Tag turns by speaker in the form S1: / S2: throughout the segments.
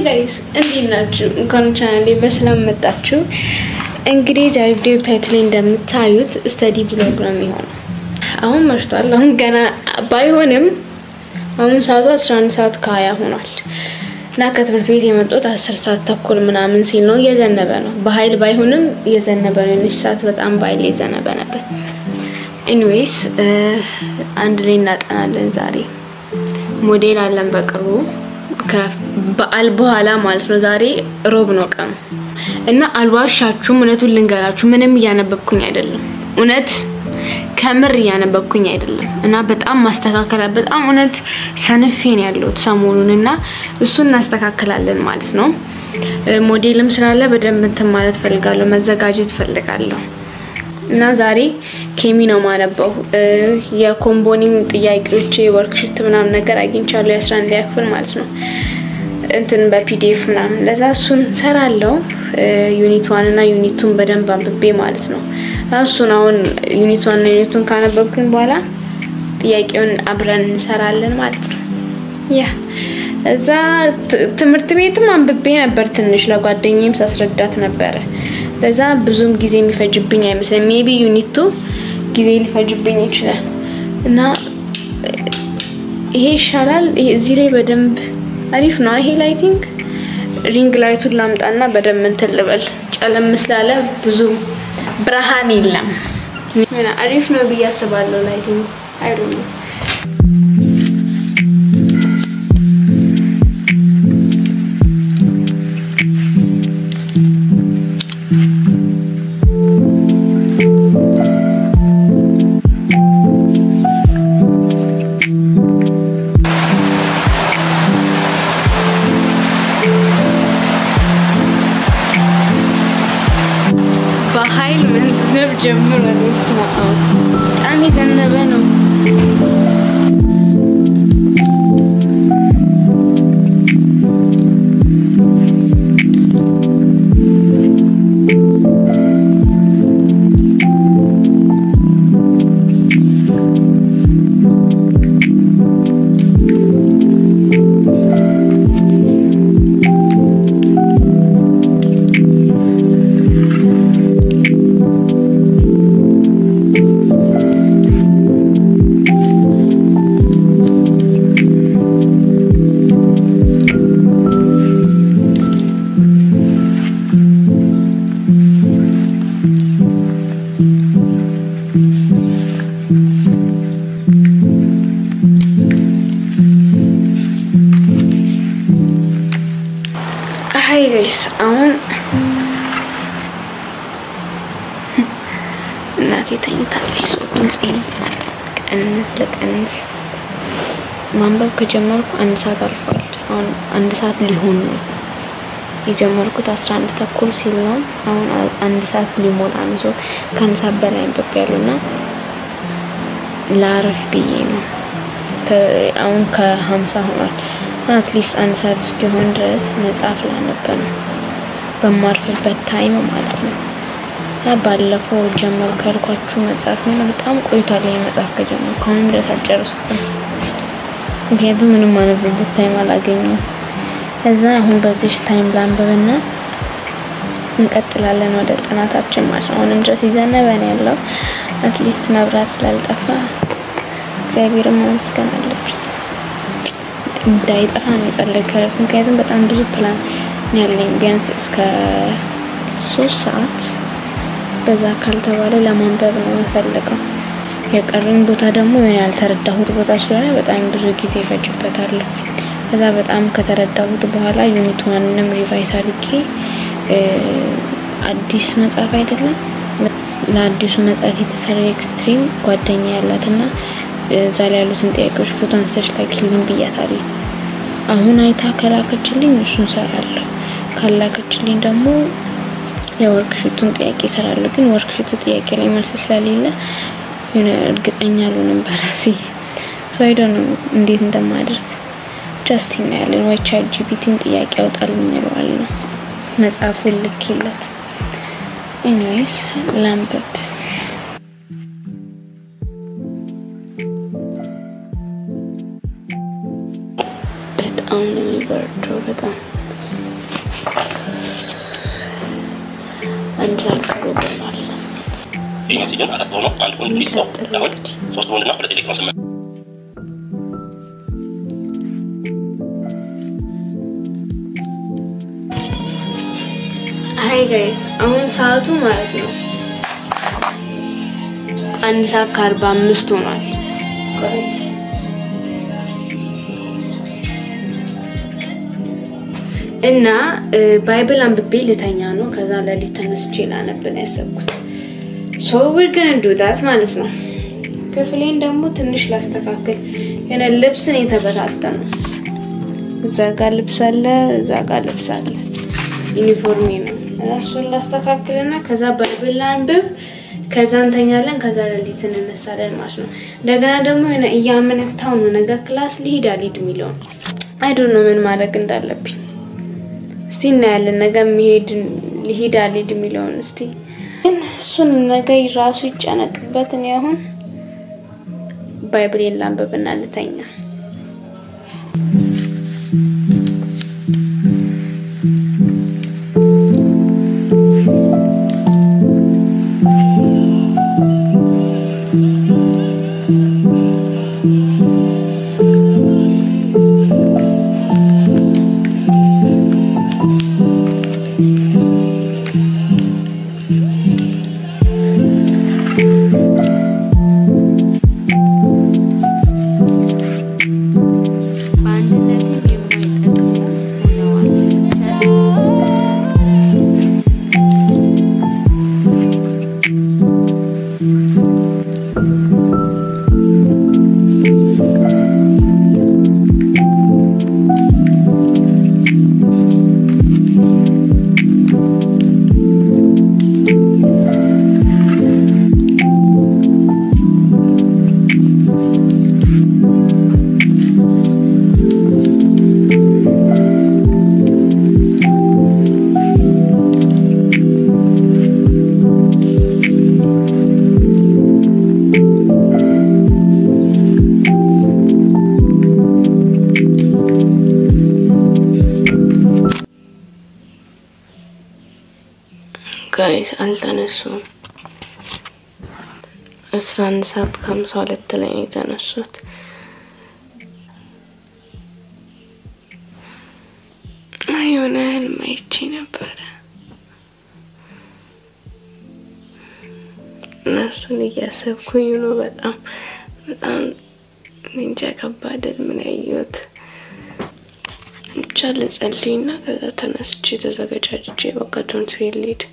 S1: guys, እንዴት ናችሁ? እንኳን ቻናሌ በሰላም መጣችሁ። እንግዲህ ዛሬ ቪዲዮ ታይትል እንደምታዩት ስታዲ ብሎግ ነው የሚሆነው። አሁን መሽቷል። አሁን ገና ባይሆንም አሁን ሰዓቱ 11 ሰዓት ከ20 ሆኗል። እና ከትምህርት ቤት የመጣሁት 10 ሰዓት ተኩል ምናምን ሲል ነው። እየዘነበ ነው። በኃይል ባይሆንም እየዘነበ ነው። እዚህ ሰዓት በጣም በኃይል እየዘነበ ነበር። anyways አንድ ላይ እናጠናለን ዛሬ ሞዴል አለን በቅርቡ ከበዓል በኋላ ማለት ነው። ዛሬ ሮብ ነው ቀን እና አልዋሻችሁም እውነቱን ልንገራችሁ ምንም ያነበብኩኝ አይደለም እውነት ከምር ያነበብኩኝ አይደለም እና በጣም ማስተካከል በጣም እውነት ሰነፌን ያለው ሰሞኑንና እሱን እናስተካክላለን ማለት ነው። ሞዴልም ስላለ በደንብ እንትን ማለት ፈልጋለሁ መዘጋጀት ፈልጋለሁ እና ዛሬ ኬሚ ነው ማነበው የኮምቦኒንግ ጥያቄዎች ወርክሺት ምናምን ነገር አግኝቻለሁ የ11 ያክፍል ማለት ነው እንትን በፒዲኤፍ ምናምን ለዛ እሱን ሰራለው ዩኒት 1 እና ዩኒት 2 በደንብ አንብቤ ማለት ነው እሱን አሁን ዩኒት 1 እና ዩኒት 2 ካነበብኩኝ በኋላ ጥያቄውን አብረን እንሰራለን ማለት ነው ያ እዛ ትምህርት ቤትም አንብቤ ነበር ትንሽ ለጓደኛዬም ሳስረዳት ነበር ለዛ ብዙም ጊዜ የሚፈጅብኝ አይመስልም ሜቢ ዩኒት 2 ጊዜ ሊፈጅብኝ ይችላል እና ይሄ ይሻላል እዚህ ላይ በደንብ አሪፍ ነው ይሄ ላይቲንግ ሪንግ ላይቱን ላምጣና በደንብ እንትን ልበል ጨለም ስላለ ብዙ ብርሃን የለም እና አሪፍ ነው በያስባለሁ ላይቲንግ አይ ዶንት ኖ በኃይል መንዝነብ ጀምሯል ስማው በጣም ይዘነበ ነው Hi guys, እናቴ ተኝታለች ሶጥንጽኝ ቀንስ ማንበብ ከጀመርኩ 1 ሰዓት አልፏል አሁን 1 ሰዓት ሊሆን ነው የጀመርኩት 11 ተኩል ሲል ነው አሁን 1 ሰዓት ሊሞላ ነው ከአንድ ሰዓት በላይ አንብቤያለሁና ላረፍ ብዬ ነው አሁን ከ50 ሆኗል አትሊስት 1 ሰዓት እስኪሆን ድረስ መጽሐፍ ላነብ ነው በማርፍበት ታይም ማለት ነው ባለፈው ጀመርኩ ካልኳችሁ መጽሐፍ ነው በጣም ቆይቷል መጽሐፍ ከጀመርኩ አሁን ድረስ አልጨረስኩትም ምክንያቱም ምንም ማነበብበት ታይም አላገኘሁም እዛ አሁን በዚህ ታይም ላንብብና እንቀጥላለን ወደ ጥናታችን ማለት ነው አሁንም ድረስ ይዘነበ ነው ያለው አትሊስት መብራት ስላልጠፋ እግዚአብሔርን ማመስገን አለብኝ እንዳይጠፋ ነው የጸለይኩት ምክንያቱም በጣም ብዙ ፕላን ያለኝ ቢያንስ እስከ 3 ሰዓት በዛ ካልተባለ ለማንበብ ነው የምፈልገው የቀረኝ ቦታ ደግሞ ያልተረዳሁት ቦታ ስለሆነ በጣም ብዙ ጊዜ ይፈጅበታል ከዛ በጣም ከተረዳሁት በኋላ ዩኒት 1ንም ሪቫይዝ አድርጌ አዲስ መጽሐፍ አይደለም ለአዲሱ መጽሐፍ የተሰራ ኤክስትሪም ጓደኛ ያላትና ዛሬ ያሉትን ጥያቄዎች ፎቶ አንስተሽ ላኪልኝ ብያታለሁ አሁን አይታ ከላከችልኝ እሱን ሰራለሁ ካላከችልኝ ደግሞ የወርክሺቱን ጥያቄ ሰራለሁ ግን ወርክሺቱ ጥያቄ ላይ መልስ ስለሌለ እርግጠኛ አልሆንም በራሴ አይ ዶንት ኖ እንዴት እንደማደርግ ጀስት እናያለን ወይ ቻት ጂፒቲን ጥያቄ አውጣልኝ ነው መጽሐፉን ልክለት anyways ላንብብ በጣም ነው የሚበርደው በጣም እንዛክሩ ብሏል
S2: ይሄን አጣጣው ነው አንድ ወንድ ልጅ ነው አሁን 3 ወንድና 2 ኤሌክትሮን ስም
S1: Hi guys አሁን ሰዓቱ ማለት ነው 1:45 ሆኗል እና ባይብል አንብቤ ልተኛ ነው ከዛ ለሊት ተነስቼ ላነብ ነው ያሰብኩት so we're going to do that ማለት ነው ክፍሌን ደግሞ ትንሽ ላስተካክል የነ ልብስን የተበታተነ እዛ ጋር ልብስ አለ እዛ ጋር ልብስ አለ ዩኒፎርም ነው እሱን ላስተካክልና ከዛ ባይብል አንብብ ከዛ እንተኛለን ከዛ ለሊት እንነሳለን ማለት ነው እንደገና ደግሞ የነ ያመነታው ነው ነገ ክላስ ሊሄድ አልሄድ ሚለው I don't know ምን ማድረግ እንዳለብኝ እስቲ እናያለን ነገ መሄድ ሊሄድ አልሄድ ሚለው እስቲ እሱን ነገ ራሱ ይጨነቅበት ነው አሁን ባይብል ላንብብና ልተኛ guys አልተነሱ እፍሳን ሰዓት ከ52 ላይ ተነሱት አይሆናል ማይቺ ነበር ነሱን እያሰብኩኝ ነው በጣም እንጃ ከባድ ምን ያዩት ቻለ ጸልይና ከዛ ተነስቼ ተዘጋጅቼ በቃ ትምህርት ቤት ልሄድ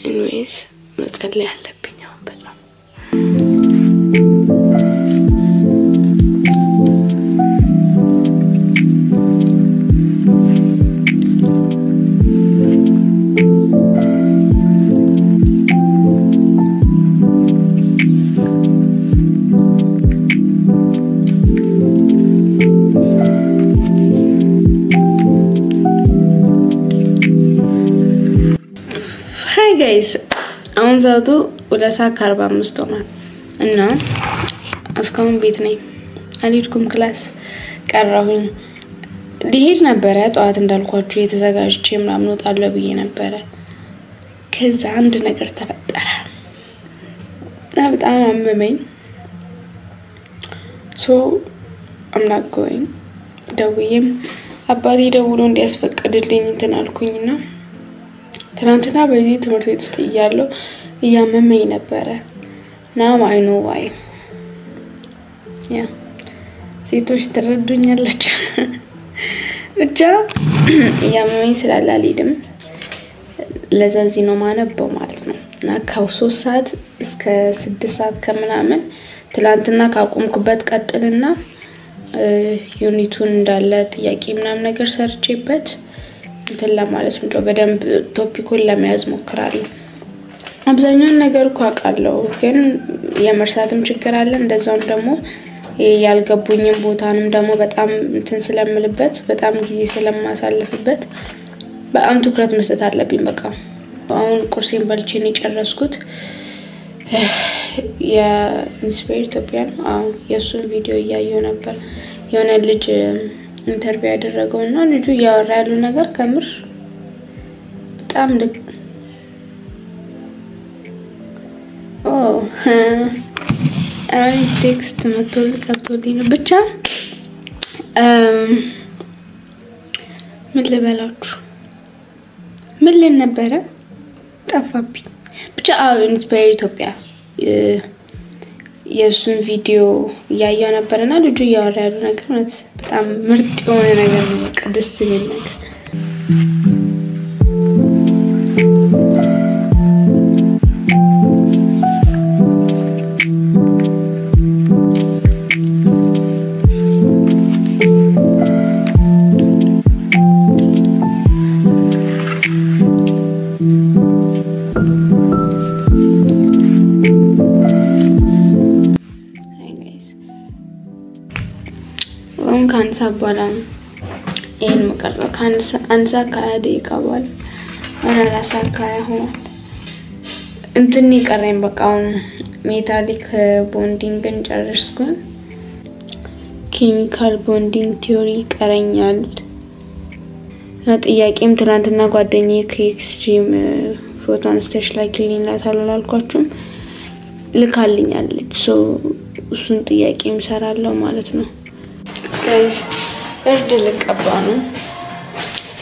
S1: anyways መጸለይ አለብኝ አሁን በጣም guys አሁን ሰዓቱ 2:45 ሆኗል እና እስካሁን ቤት ነኝ አልሄድኩም ክላስ ቀረሁኝ ሊሄድ ነበር ጧት እንዳልኳችሁ የተዘጋጅቼ ምናምን ወጣለሁ ብዬ ነበር ከዛ አንድ ነገር ተፈጠረ በጣም አመመኝ so I'm not going ደውዬም አባቴ ደውሎ እንዲያስፈቅድልኝ እንትን አልኩኝና ትናንትና በዚህ ትምህርት ቤት ውስጥ እያለሁ ያመመኝ ነበር now I know why ሴቶች ተረዱኛለች ብቻ ያመመኝ ስላላልሄድም ለዛዚህ ነው ማነበው ማለት ነው እና ከ3 ሰዓት እስከ 6 ሰዓት ከምናምን ትላንትና ካቆምኩበት ቀጥልና ዩኒቱን እንዳለ ጥያቄ ምናምን ነገር ሰርቼበት እንትን ለማለት ነው በደንብ ቶፒኩን ለመያዝ ሞክራለሁ አብዛኛው ነገር አውቃለሁ ግን የመርሳትም ችግር አለ እንደዛው ደግሞ ያልገቡኝም ቦታንም ደግሞ በጣም እንትን ስለምልበት በጣም ጊዜ ስለማሳልፍበት በአም ትኩረት መስጠት አለብኝ በቃ አሁን ቁርሴን በልቼ ነው ጨረስኩት የኢንስፓየር ኢትዮጵያ የሱን ቪዲዮ ያያየው ነበር የሆነ ልጅ ኢንተርቪው ያደረገውና ልጁ ያወራ ያለው ነገር ከምር በጣም አይ ቴክስት መጥቶል ከብቶልኝ ነው ብቻ ምን ልበላችሁ ምን ልነበረ ጠፋብኝ ብቻ ኢንስፓየር ኢትዮጵያ የሱን ቪዲዮ ያያው ነበርና ልጁ ያወራ ያለው ነገር ማለት በጣም ምርጥ የሆነ ነገር ነው ቅድስ የሚል ነገር كان سبلا إن مكرر كان أنسى كادي كابل أنا لا سكايا هو أنتني كريم بكون ميتاليك بوندينج جارسكون chemical bonding theory كرينيال هاد إياك إمتلانتنا قدني كإكستريم فوتون ستيش لايكلين لا تلال كوتشم لكالينيال so وسنت إياك إمسارالله مالتنا guys እርድ ልቀባ ነው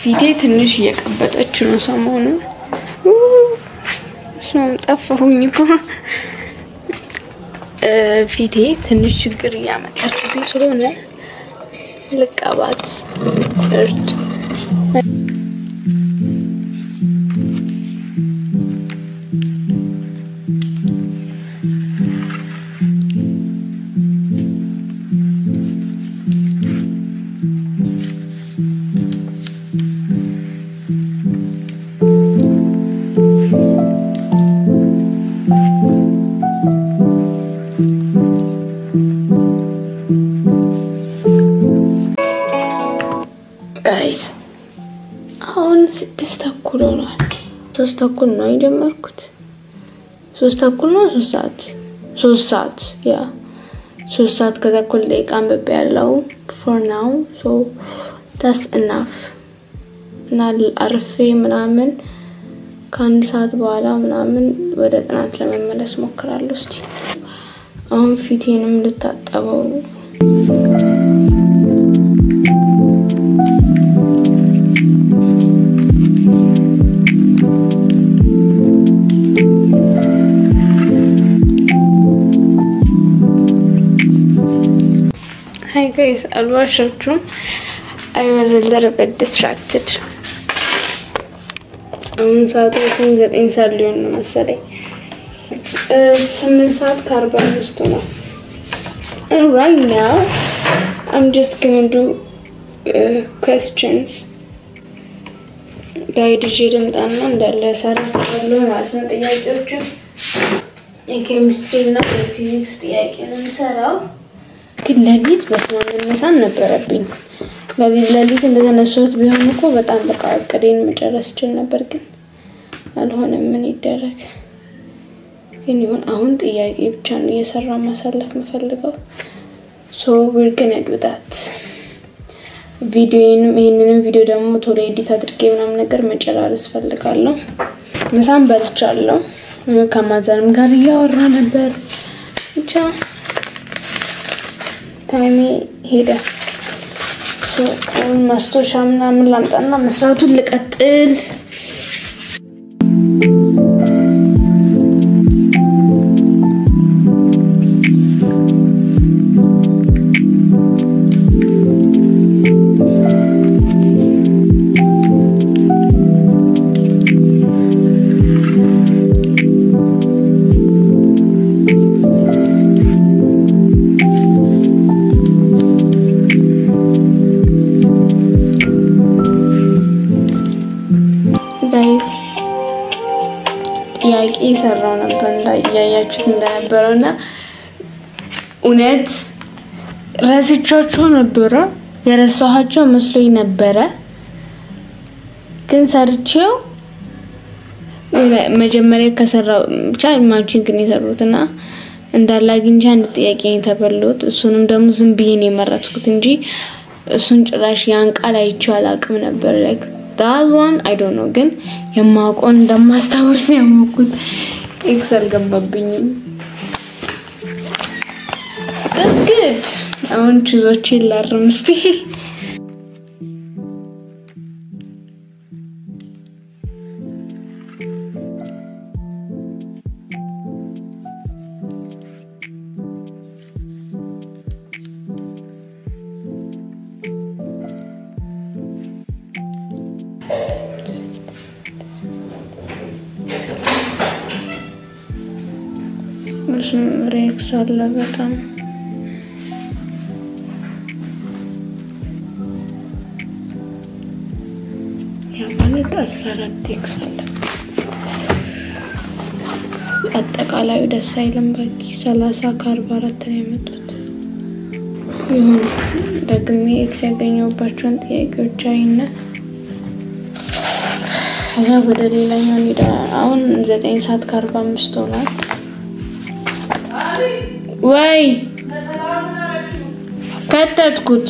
S1: ፊቴ ትንሽ እየቀበጠች ነው ሰሞኑን ሰው ጠፋሁኝ እኮ ፊቴ ትንሽ ችግር ያመጣችብኝ ስለሆነ ልቀባት እርድ guys አሁን 6 ተኩል ሆኗል 3 ተኩል ነው የጀመርኩት 3 ተኩል ነው 3 ሰዓት ያ 3 ሰዓት ከተኩል ደቂቃ አንብቤያለሁ for now so that's enough እና አርፌ ምናምን ከአንድ ሰዓት በኋላ ምናምን ወደ ጥናት ለመመለስ ሞክራለሁ እስቲ አሁን ፊቴንም ልታጠበው Hi guys, I'll wash up too. I was a little bit distracted. So I think that inside Leon Masari. Some inside carbon stone. And right now, I'm just gonna do questions. Guide Jiren and the lesser alone as not the idea. I came still not the physics the I can answer out. ግን ለሊት በስማም መነሳን ነበርብኝ ለሊት እንደተነሳሁት ቢሆን እኮ በጣም በቃ ቀደን መጨረስ ይችላል ነበር ግን አልሆነም ምን ይደረግ ግን ይሁን አሁን ጥያቄ ብቻ ነው እየሰራው ማሳለፍ መፈልገው so we're gonna do that ይሄንን ቪዲዮ ደግሞ ቶሎ ኤዲት አድርጌ ምናምን ነገር መጨራረስ ፈልጋለሁ ምሳም በልቻለሁ ከማዘርም ጋር ያወራ ነበር ብቻ ታይሜ ሄደ አሁን ማስታወሻ ምናምን ላምጣና መስራቱን ልቀጥል ጥያቄ ሰራው ነበር እንዳያያችሁት እንደነበረውና ኡነት ረስቻቸው ነበር የረሳኋቸው መስሎኝ ነበር ግን ሰርቼው መጀመሪያ ከሰራው ብቻ ማቺን ግን የሰሩትና እንዳላግንጃ አንድ ጥያቄ ተበሉት እሱንም ደግሞ ዝም ብዬ ነው የመረጥኩት እንጂ እሱን ጭራሽ ያን ቃል አይቼው አላቅም ነበር like that one I don't know ግን የማቆን እንደማስታወስ ያመኩት ኤክሰል ገባብኝ That's good. አሁን ቹዞችን ላርም እስቲ Rex አለ በጣም ያማለት 14 ኤክስ አለ አጠቃላዩ ደስ አይልም በቂ 30 ከ44 ነው የመጣው ይሁን ደግሜ ኤክስ ያገኘውባቸውን ጥያቄዎች አይና ከዛ ወደ ሌላኛው ሄዳ አሁን 9 ሰዓት ከ45 ሆኗል ወይ ከተትኩት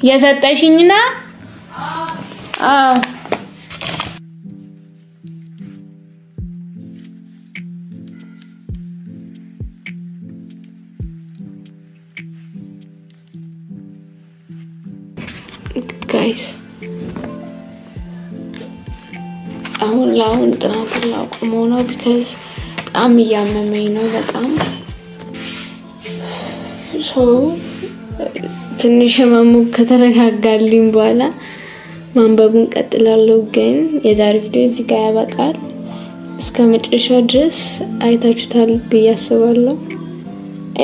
S1: የሰጠሽኝና guys አሁን ጥናት ላቆመው ነው because በጣም ያመመኝ ነው በጣም so ትንሽ ህመሙ ከተረጋጋልኝ በኋላ ማንበቡን ቀጥላለሁ ግን የዛሬ ቪዲዮ እዚህ ጋር ያበቃል እስከመጨረሻው ድረስ አይታችሁታል ብዬ አስባለሁ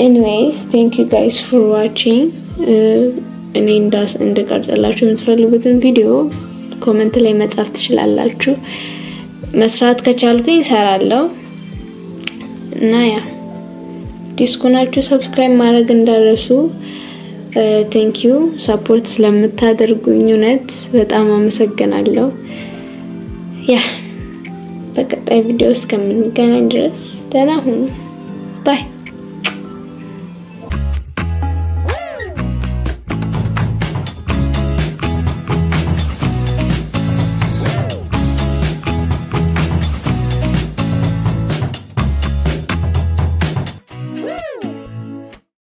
S1: anyways thank you guys for watching እኔ እንደቀርጽላችሁ የምትፈልጉትን ቪዲዮ ኮሜንት ላይ መጻፍ ትችላላችሁ መስራት ከቻልኩኝ እሰራለሁ እና ያ ዲስኮናችሁ ሰብስክራይብ ማድረግ እንዳረሱ thank you support ስለምታደርጉኝ ነት በጣም አመሰግናለሁ ያ በቀጣይ ቪዲዮ እስከምንገናኝ ድረስ ደህና ሁኑ ባይ